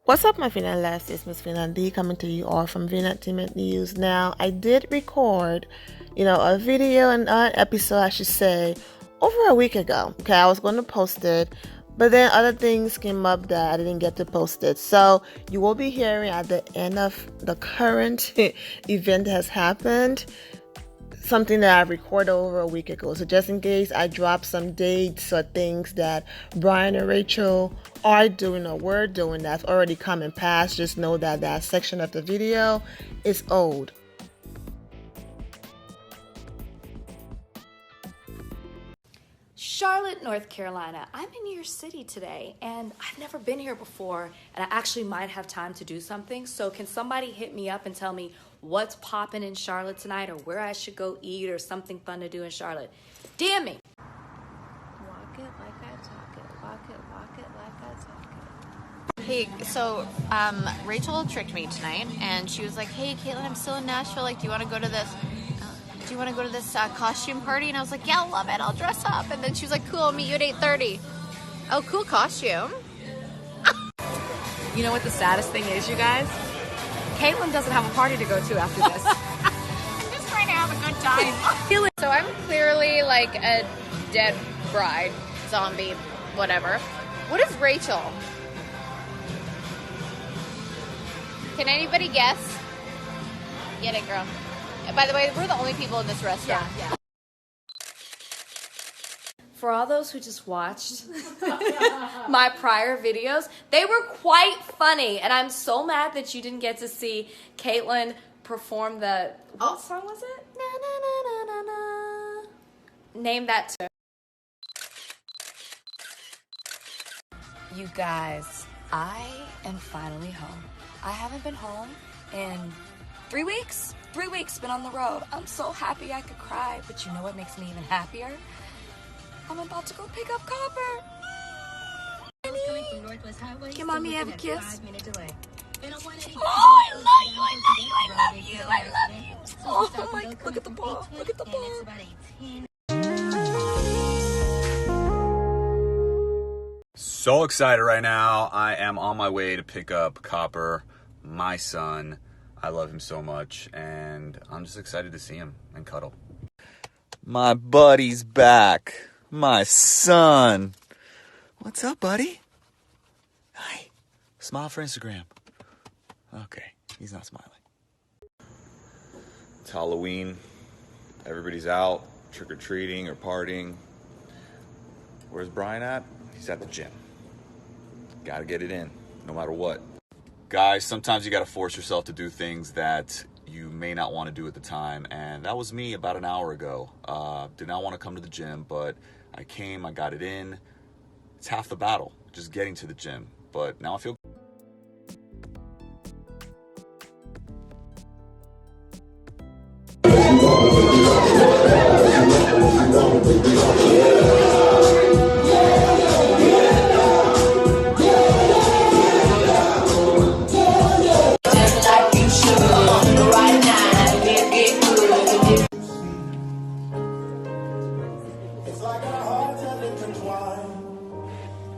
What's up, my finalist? It's Miss Vinatainment coming to you all from Vinatainment News. Now, I did record, a video and an episode, I should say, over a week ago. Okay, I was going to post it, but then other things came up that I didn't get to post it. So you will be hearing at the end of the current event that has happened, something that I recorded over a week ago. So just in case I drop some dates or things that Bryan and Rachel are doing or were doing that's already come and passed, just know that that section of the video is old. Charlotte, North Carolina. I'm in your city today and I've never been here before and I actually might have time to do something. So can somebody hit me up and tell me what's popping in Charlotte tonight or where I should go eat or something fun to do in Charlotte? DM me. Walk it like I talk it. Walk it like I talk it. Hey, so Rachel tricked me tonight and she was like, hey Caitlin, I'm still in Nashville, like do you want to go to this costume party? And I was like, yeah, I love it, I'll dress up. And then she was like, cool, I'll meet you at 8:30. Oh, cool costume. You know what the saddest thing is, you guys? Caitlin doesn't have a party to go to after this. I'm just trying to have a good time. So I'm clearly like a dead bride, zombie, whatever. What is Rachel? Can anybody guess? Get it, girl. And by the way, we're the only people in this restaurant. Yeah. For all those who just watched my prior videos, they were quite funny. And I'm so mad that you didn't get to see Caitlin perform the... What song was it? Na, na, na, na, na, na. Name that too. You guys, I am finally home. I haven't been home in 3 weeks. 3 weeks been on the road. I'm so happy I could cry. But you know what makes me even happier? I'm about to go pick up Copper. Can mommy have a kiss? Oh, I love you, I love you, I love you, I love you. Oh my, look at the ball, look at the ball. So excited right now. I am on my way to pick up Copper, my son. I love him so much, and I'm just excited to see him and cuddle. My buddy's back. My son. What's up, buddy? Hi. Smile for Instagram. Okay, he's not smiling. It's Halloween. Everybody's out trick-or-treating or partying. Where's Bryan at? He's at the gym. Gotta get it in, no matter what. Guys, sometimes you gotta force yourself to do things that you may not want to do at the time, and that was me about an hour ago. Did not want to come to the gym, but I came, I got it in. It's half the battle, just getting to the gym, but now I feel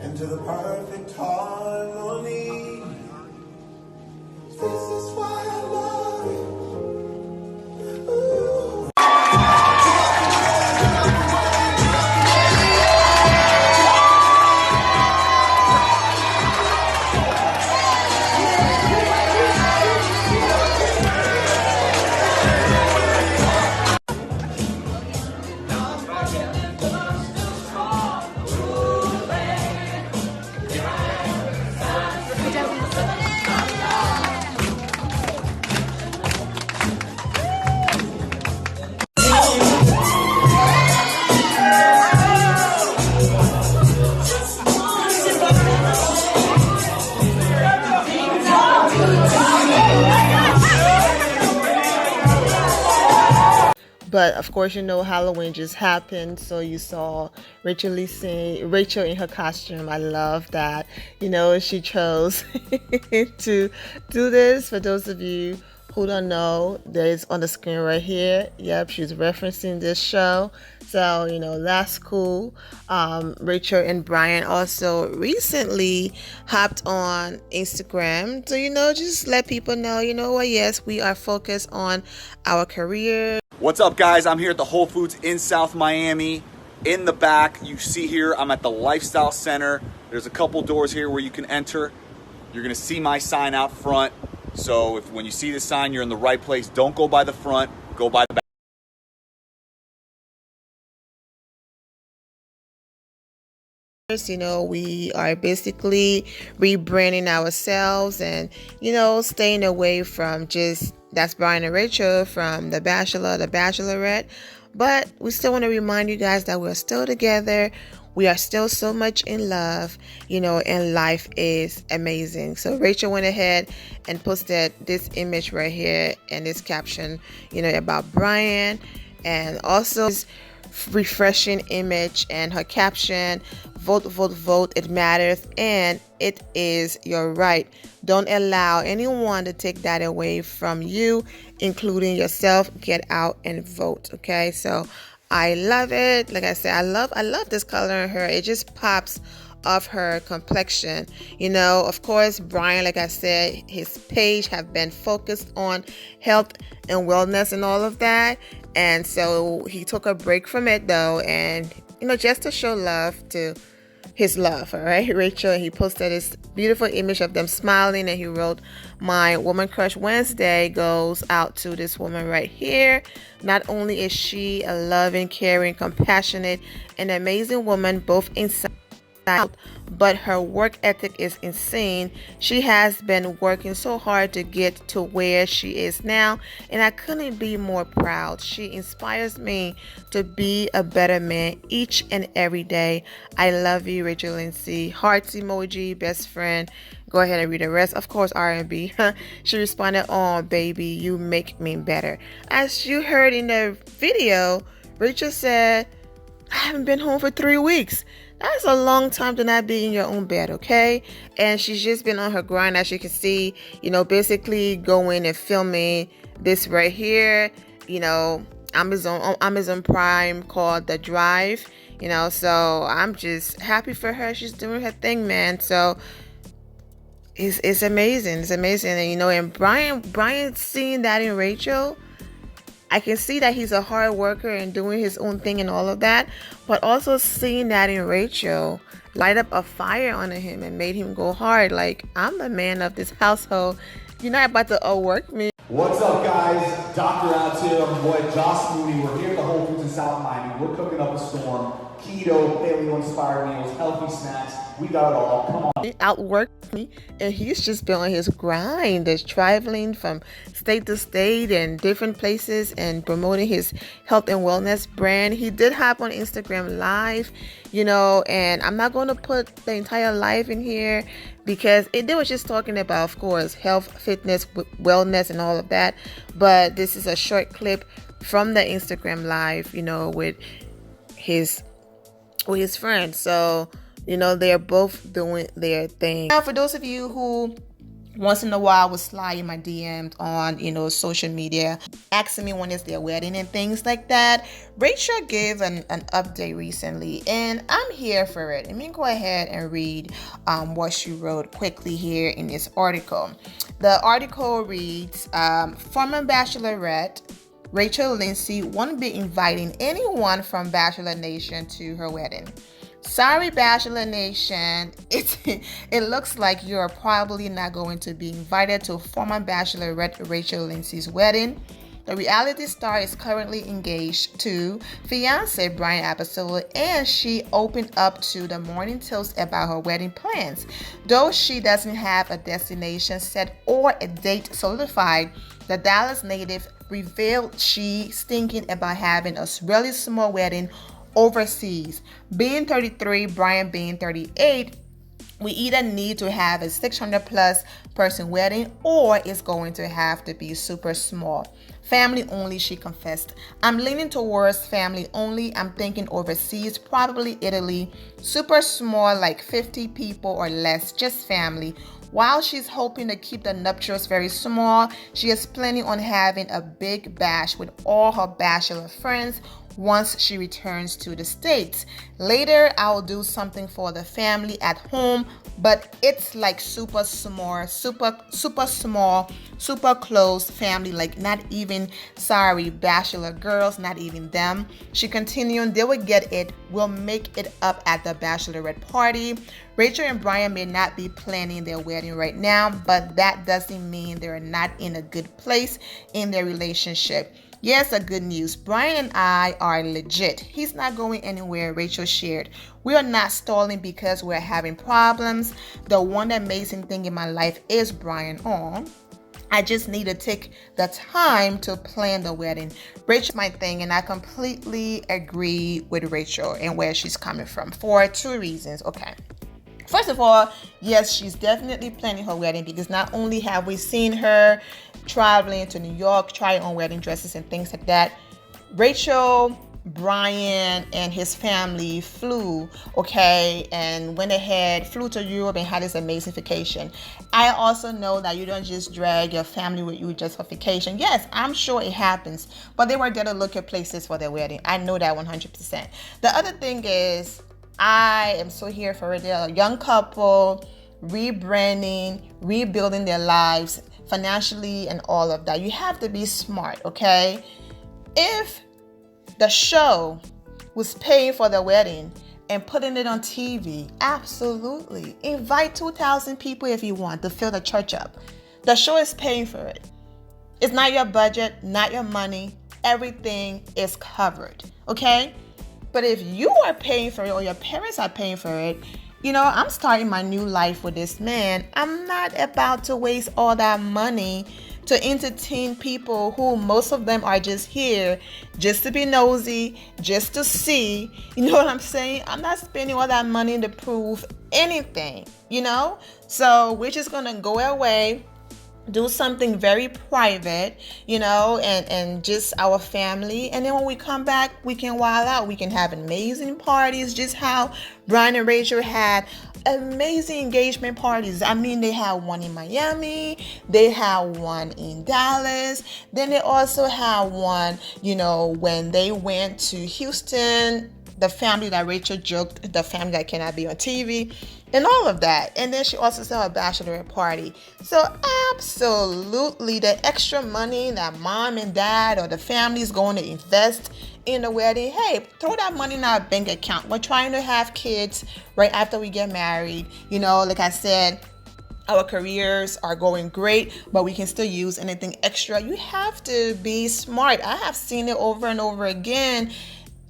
into the perfect harmony. This is why I love you. Ooh. But of course, Halloween just happened, so you saw Rachel in her costume. I love that. She chose to do this. For those of you who don't know, there's on the screen right here. Yep, she's referencing this show. So, that's cool. Rachel and Bryan also recently hopped on Instagram to, just let people know, yes, we are focused on our career. What's up, guys? I'm here at the Whole Foods in South Miami. In the back, you see here, I'm at the Lifestyle Center. There's a couple doors here where you can enter. You're gonna see my sign out front. So when you see the sign, you're in the right place. Don't go by the front, go by the back. We are basically rebranding ourselves and, staying away from that's Bryan and Rachel from The Bachelor, The Bachelorette. But we still want to remind you guys that we're still together. We are still so much in love, and life is amazing. So Rachel went ahead and posted this image right here and this caption, about Bryan, and also his refreshing image and her caption, vote, vote, vote, it matters, and it is your right. Don't allow anyone to take that away from you, including yourself. Get out and vote, okay? So I love it. Like I said, I love this color in her. It just pops off her complexion. Of course, Bryan, like I said, his page have been focused on health and wellness and all of that. And so he took a break from it though, and just to show love to his love, all right, Rachel. He posted this beautiful image of them smiling, and he wrote, "My Woman Crush Wednesday goes out to this woman right here. Not only is she a loving, caring, compassionate, and amazing woman, both inside out, but her work ethic is insane. She has been working so hard to get to where she is now, and I couldn't be more proud. She inspires me to be a better man each and every day. I love you, Rachel Lindsay." Hearts emoji, best friend. Go ahead and read the rest. Of course, R&B. She responded, "Oh, baby, you make me better." As you heard in the video, Rachel said, "I haven't been home for 3 weeks." That's a long time to not be in your own bed, okay? And she's just been on her grind, as you can see, basically going and filming this right here, Amazon Prime called The Drive, so I'm just happy for her. She's doing her thing, man. So it's amazing. It's amazing. And, and Bryan seeing that in Rachel, I can see that he's a hard worker and doing his own thing and all of that, but also seeing that in Rachel light up a fire under him and made him go hard. Like, I'm the man of this household. You're not about to outwork me. What's up, guys? Dr. Alex here. I'm your boy Josh Mooney. We're here at the Whole Foods in South Miami. We're cooking up a storm. Keto, paleo-inspired meals, healthy snacks. We got it all. Come on. He outworked me, and he's just been on his grind. That's traveling from state to state and different places and promoting his health and wellness brand. He did hop on Instagram Live, and I'm not going to put the entire live in here because they was just talking about, of course, health, fitness, wellness, and all of that. But this is a short clip from the Instagram Live, with his friends. So, they're both doing their thing. Now, for those of you who once in a while will slide in my DMs on, social media, asking me when is their wedding and things like that, Rachel gave an update recently, and I'm here for it. Let me go ahead and read what she wrote quickly here in this article. The article reads, former Bachelorette Rachel Lindsay won't be inviting anyone from Bachelor Nation to her wedding. Sorry, Bachelor Nation, it looks like you're probably not going to be invited to former Bachelorette Rachel Lindsay's wedding. The reality star is currently engaged to Fiance Bryan Abasolo, and she opened up to the Morning Toast about her wedding plans. Though she doesn't have a destination set or a date solidified, the Dallas native revealed she's thinking about having a really small wedding overseas. Being 33, Bryan being 38, we either need to have a 600 plus person wedding or it's going to have to be super small. Family only, she confessed. I'm leaning towards family only. I'm thinking overseas, probably Italy. Super small, like 50 people or less, just family. While she's hoping to keep the nuptials very small, she is planning on having a big bash with all her bachelor friends once she returns to the States. Later, I'll do something for the family at home, but it's like super small, super close family, like not even, sorry, bachelor girls, not even them. She continued, they will get it. We'll make it up at the bachelorette party. Rachel and Bryan may not be planning their wedding right now, but that doesn't mean they're not in a good place in their relationship. Yes, the good news. Bryan and I are legit. He's not going anywhere, Rachel shared. We are not stalling because we're having problems. The one amazing thing in my life is Bryan. I just need to take the time to plan the wedding. Rachel's my thing, and I completely agree with Rachel and where she's coming from for 2 reasons. Okay. First of all, yes, she's definitely planning her wedding because not only have we seen her traveling to New York, trying on wedding dresses and things like that, Rachel, Bryan, and his family flew, and went ahead, flew to Europe and had this amazing vacation. I also know that you don't just drag your family with you just for vacation. Yes, I'm sure it happens, but they were there to look at places for their wedding. I know that 100%. The other thing is, I am so here for it. They're a young couple, rebranding, rebuilding their lives financially and all of that. You have to be smart, okay? If the show was paying for the wedding and putting it on TV, absolutely. Invite 2,000 people if you want to fill the church up. The show is paying for it. It's not your budget, not your money. Everything is covered, okay? But if you are paying for it or your parents are paying for it, I'm starting my new life with this man. I'm not about to waste all that money to entertain people who most of them are just here just to be nosy, just to see. You know what I'm saying? I'm not spending all that money to prove anything, So we're just going to go away, do something very private, and just our family. And then when we come back, we can wild out. We can have amazing parties, just how Bryan and Rachel had amazing engagement parties. I mean, they had one in Miami, they had one in Dallas, then they also had one, when they went to Houston, the family that Rachel joked, the family that cannot be on TV, and all of that. And then she also saw a bachelorette party. So absolutely, the extra money that mom and dad or the family is going to invest in the wedding, hey, throw that money in our bank account. We're trying to have kids right after we get married. Like I said, our careers are going great, but we can still use anything extra. You have to be smart. I have seen it over and over again.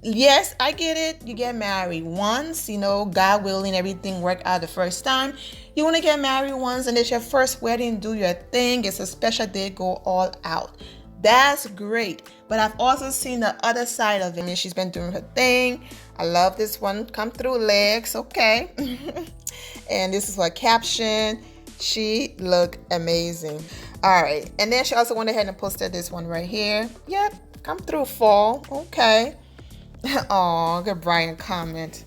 Yes, I get it. You get married once, God willing, everything worked out the first time. You want to get married once and it's your first wedding, do your thing. It's a special day, go all out. That's great. But I've also seen the other side of it. I mean, she's been doing her thing. I love this one. Come through legs. Okay. And this is her caption. She looked amazing. All right. And then she also went ahead and posted this one right here. Yep. Come through fall. Okay. Oh, good Bryan comment.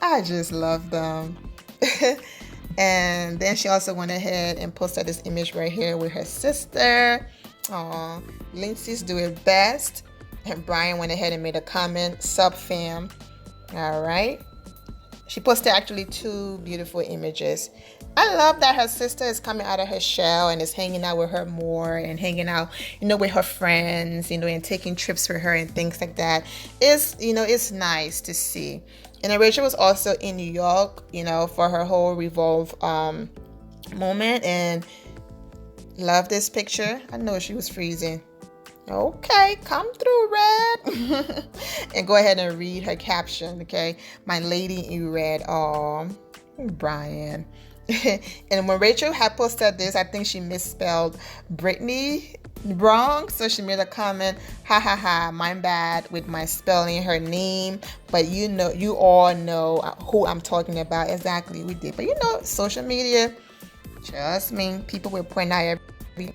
I just love them. And then she also went ahead and posted this image right here with her sister. Oh, Lindsay's doing best. And Bryan went ahead and made a comment, sub fam. All right. She posted actually 2 beautiful images. I love that her sister is coming out of her shell and is hanging out with her more and hanging out, with her friends, and taking trips with her and things like that. It's nice to see. And then Rachel was also in New York, for her whole Revolve moment, and love this picture. I know she was freezing. Okay, come through, Red. And go ahead and read her caption, okay? My lady in red. Oh, Bryan. And when Rachel had posted this, I think she misspelled Brittany wrong. So she made a comment, ha ha ha, my bad with my spelling her name. But you all know who I'm talking about. Exactly, we did. But social media, trust me, people will point out every...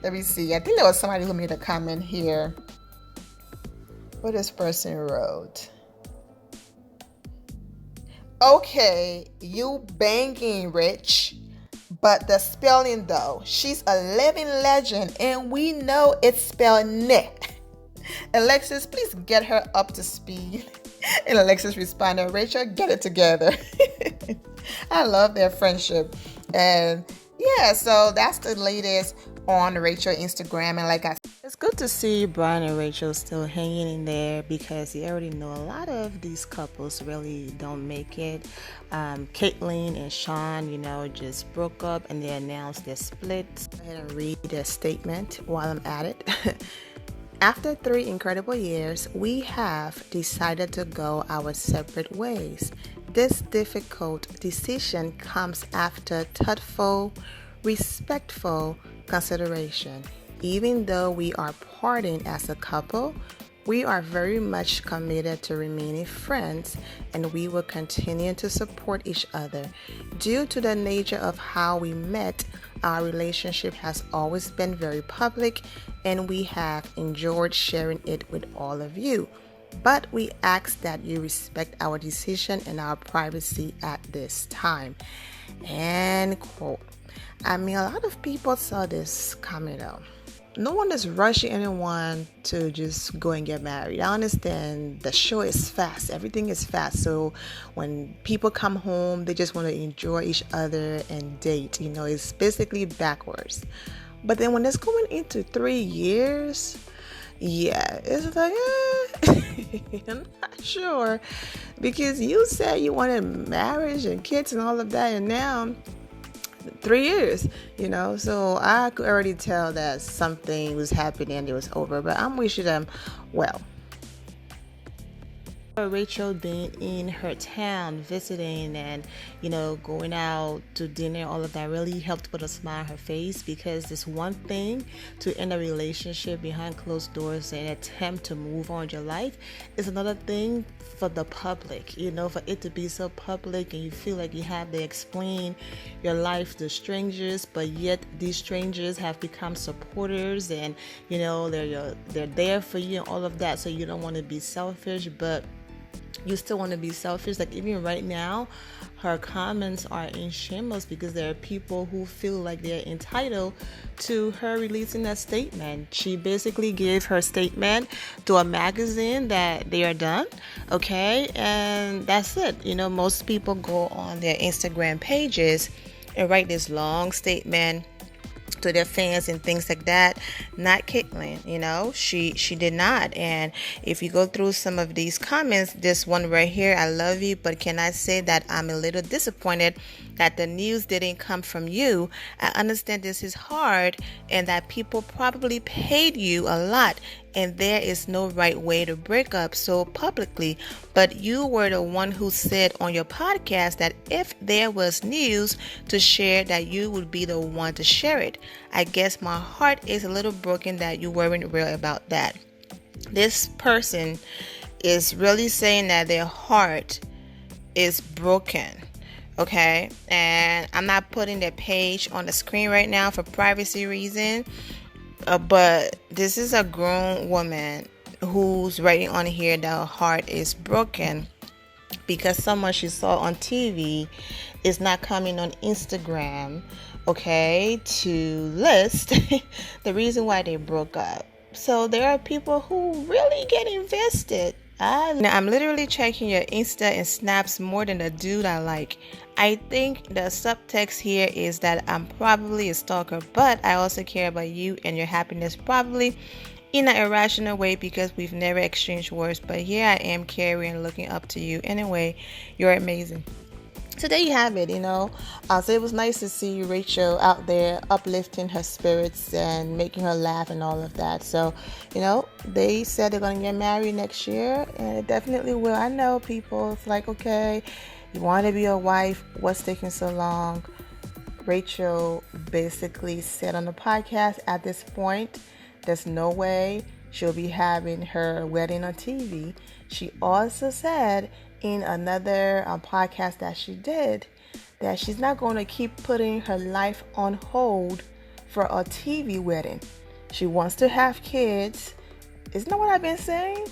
Let me see. I think there was somebody who made a comment here. What this person wrote. Okay, you banging rich, but the spelling though, she's a living legend and we know it's spelled ne. Alexis, please get her up to speed. And Alexis responded, Rachel, get it together. I love their friendship. And yeah, so that's the latest on Rachel Instagram. And like I said, it's good to see Bryan and Rachel still hanging in there because you already know a lot of these couples really don't make it. Caitlyn and Sean, just broke up and they announced their split. Go ahead and read their statement while I'm at it. After 3 incredible years, we have decided to go our separate ways. This difficult decision comes after thoughtful, respectful consideration. Even though we are parting as a couple, we are very much committed to remaining friends and we will continue to support each other. Due to the nature of how we met, our relationship has always been very public and we have enjoyed sharing it with all of you. But we ask that you respect our decision and our privacy at this time. End quote. I mean, a lot of people saw this coming up. No one is rushing anyone to just go and get married. I understand the show is fast. Everything is fast. So when people come home, they just want to enjoy each other and date. It's basically backwards. But then when it's going into 3 years, yeah, it's like, I'm not sure. Because you said you wanted marriage and kids and all of that, and now 3 years, so I could already tell that something was happening and it was over, but I'm wishing them well. Rachel being in her town visiting and going out to dinner, all of that really helped put a smile on her face, because it's one thing to end a relationship behind closed doors and attempt to move on your life. It's another thing for the public, for it to be so public and you feel like you have to explain your life to strangers, but yet these strangers have become supporters and they're there for you and all of that. So you don't want to be selfish, but you still want to be selfish. Like even right now, her comments are in shambles because there are people who feel like they're entitled to her releasing that statement. She basically gave her statement to a magazine that they are done, okay? And that's it. Most people go on their Instagram pages and write this long statement to their fans and things like that. Not Caitlyn, she did not. And if you go through some of these comments, this one right here, I love you, but can I say that I'm a little disappointed that the news didn't come from you. I understand this is hard and that people probably paid you a lot and there is no right way to break up so publicly, but you were the one who said on your podcast that if there was news to share, that you would be the one to share it. I guess my heart is a little broken that you weren't real about that. This person is really saying that their heart is broken. Okay, and I'm not putting their page on the screen right now for privacy reasons, but this is a grown woman who's writing on here that her heart is broken because someone she saw on TV is not coming on Instagram, okay, to list the reason why they broke up. So there are people who really get invested. Now I'm literally checking your Insta and snaps more than the dude I like. I think the subtext here is that I'm probably a stalker, but I also care about you and your happiness, probably in an irrational way because we've never exchanged words. But here I am, carrying, looking up to you. Anyway, you're amazing. So there you have it, So it was nice to see Rachel out there uplifting her spirits and making her laugh and all of that. So, they said they're going to get married next year, and it definitely will. I know people, it's like, okay, you want to be a wife, what's taking so long? Rachel basically said on the podcast, at this point, there's no way she'll be having her wedding on TV. She also said in another podcast that she did that she's not going to keep putting her life on hold for a TV wedding. She wants to have kids. Isn't that what I've been saying?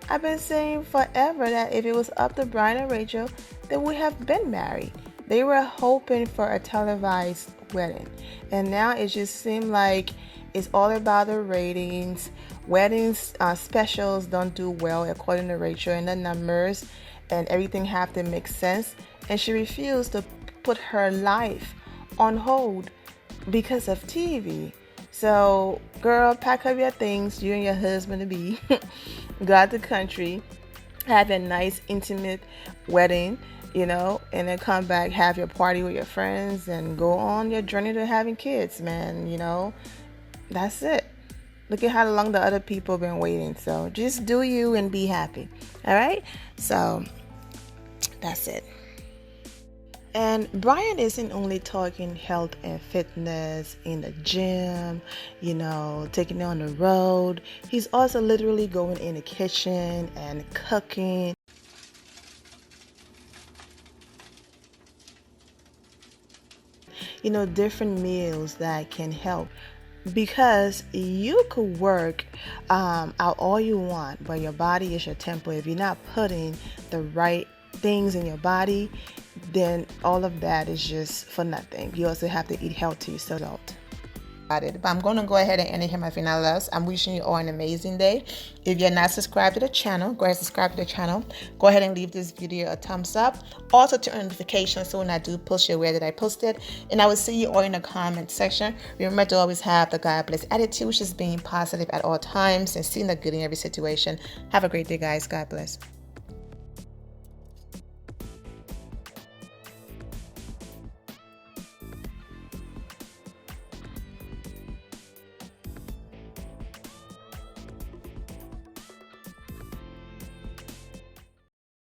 I've been saying forever that if it was up to Bryan and Rachel, they would have been married. They were hoping for a televised wedding. And now it just seemed like it's all about the ratings. Weddings specials don't do well according to Rachel, and the numbers and everything have to make sense. And she refused to put her life on hold because of TV. So, girl, pack up your things, you and your husband to be, go out the country, have a nice, intimate wedding, and then come back, have your party with your friends, and go on your journey to having kids, man. That's it. Look at how long the other people been waiting. So just do you and be happy. All right? So that's it. And Bryan isn't only talking health and fitness in the gym, taking it on the road. He's also literally going in the kitchen and cooking. Different meals that can help. Because you could work out all you want, but your body is your temple. If you're not putting the right things in your body, then all of that is just for nothing. You also have to eat healthy. So but I'm going to go ahead and end it here, my final loves. I'm wishing you all an amazing day. If you're not subscribed to the channel, go ahead and subscribe to the channel. Go ahead and leave this video a thumbs up. Also turn on notifications so when I do post, you're aware that I posted. And I will see you all in the comment section. Remember to always have the God bless attitude, which is being positive at all times and seeing the good in every situation. Have a great day, guys. God bless.